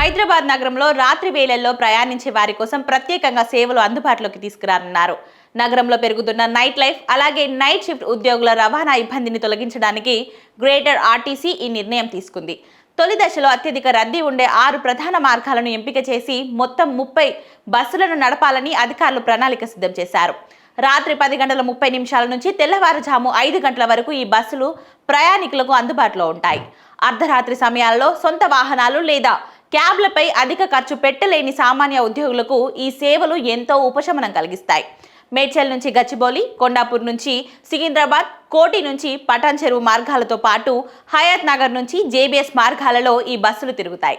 హైదరాబాద్ నగరంలో రాత్రి వేళల్లో ప్రయాణించే వారి కోసం ప్రత్యేకంగా సేవలు అందుబాటులోకి తీసుకురానున్నారు. నగరంలో పెరుగుతున్న నైట్ లైఫ్ అలాగే నైట్ షిఫ్ట్ ఉద్యోగుల రవాణా ఇబ్బందిని తొలగించడానికి గ్రేటర్ ఆర్టీసీ ఈ నిర్ణయం తీసుకుంది. తొలి దశలో అత్యధిక రద్దీ ఉండే 6 ప్రధాన మార్గాలను ఎంపిక చేసి మొత్తం 30 బస్సులను నడపాలని అధికారులు ప్రణాళిక సిద్ధం చేశారు. రాత్రి 10:30 నుంచి తెల్లవారుజాము 5 గంటల వరకు ఈ బస్సులు ప్రయాణికులకు అందుబాటులో ఉంటాయి. అర్ధరాత్రి సమయాల్లో సొంత వాహనాలు లేదా క్యాబ్లపై అధిక ఖర్చు పెట్టలేని సామాన్య ఉద్యోగులకు ఈ సేవలు ఎంతో ఉపశమనం కలిగిస్తాయి. మేడ్చల్ నుంచి గచ్చిబౌలి, కొండాపూర్ నుంచి సికింద్రాబాద్, కోటి నుంచి పటాన్ చెరువు మార్గాలతో పాటు హయాత్ నగర్ నుంచి జేబీఎస్ మార్గాలలో ఈ బస్సులు తిరుగుతాయి.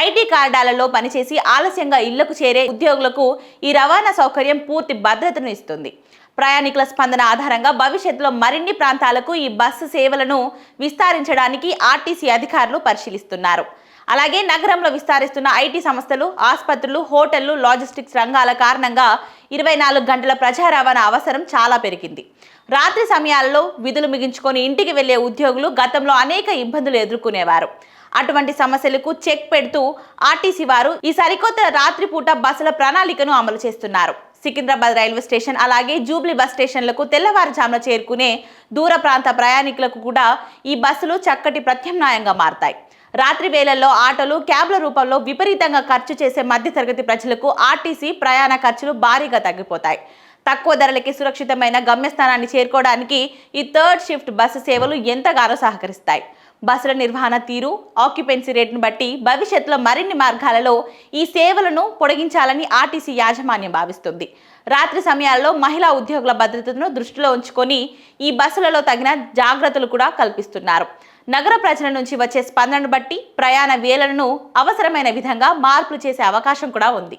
ఐటీ కార్డాలలో పనిచేసి ఆలస్యంగా ఇళ్లకు చేరే ఉద్యోగులకు ఈ రవాణా సౌకర్యం పూర్తి భద్రతను ఇస్తుంది. ప్రయాణికుల స్పందన ఆధారంగా భవిష్యత్తులో మరిన్ని ప్రాంతాలకు ఈ బస్సు సేవలను విస్తరించడానికి ఆర్టీసీ అధికారులు పరిశీలిస్తున్నారు. అలాగే నగరంలో విస్తరిస్తున్న ఐటీ సంస్థలు, ఆసుపత్రులు, హోటళ్లు, లాజిస్టిక్స్ రంగాల కారణంగా 24 గంటల ప్రజా రవాణా అవసరం చాలా పెరిగింది. రాత్రి సమయాల్లో విధులు ముగించుకొని ఇంటికి వెళ్లే ఉద్యోగులు గతంలో అనేక ఇబ్బందులు ఎదుర్కొనేవారు. అటువంటి సమస్యలకు చెక్ పెడుతూ ఆర్టీసీ వారు ఈ సరికొత్త రాత్రిపూట బస్సుల ప్రణాళికను అమలు చేస్తున్నారు. సికింద్రాబాద్ రైల్వే స్టేషన్ అలాగే జూబ్లీ బస్ స్టేషన్లకు తెల్లవారుజామున చేరుకునే దూర ప్రాంత ప్రయాణికులకు కూడా ఈ బస్సులు చక్కటి ప్రత్యామ్నాయంగా మారతాయి. రాత్రి వేళల్లో ఆటోలు, క్యాబ్ల రూపంలో విపరీతంగా ఖర్చు చేసే మధ్యతరగతి ప్రజలకు ఆర్టీసీ ప్రయాణ ఖర్చులు భారీగా తగ్గిపోతాయి. తక్కువ ధరలకి సురక్షితమైన గమ్యస్థానాన్ని చేరుకోవడానికి ఈ థర్డ్ షిఫ్ట్ బస్సు సేవలు ఎంతగానో సహకరిస్తాయి. బస్సుల నిర్వహణ తీరు, ఆక్యుపెన్సీ రేటును బట్టి భవిష్యత్తులో మరిన్ని మార్గాలలో ఈ సేవలను పొడిగించాలని ఆర్టీసీ యాజమాన్యం భావిస్తుంది. రాత్రి సమయాల్లో మహిళా ఉద్యోగుల భద్రతను దృష్టిలో ఉంచుకొని ఈ బస్సులలో తగిన జాగ్రత్తలు కూడా కల్పిస్తున్నారు. నగర ప్రజల నుంచి వచ్చే స్పందనను బట్టి ప్రయాణ వేళలను అవసరమైన విధంగా మార్పులు చేసే అవకాశం కూడా ఉంది.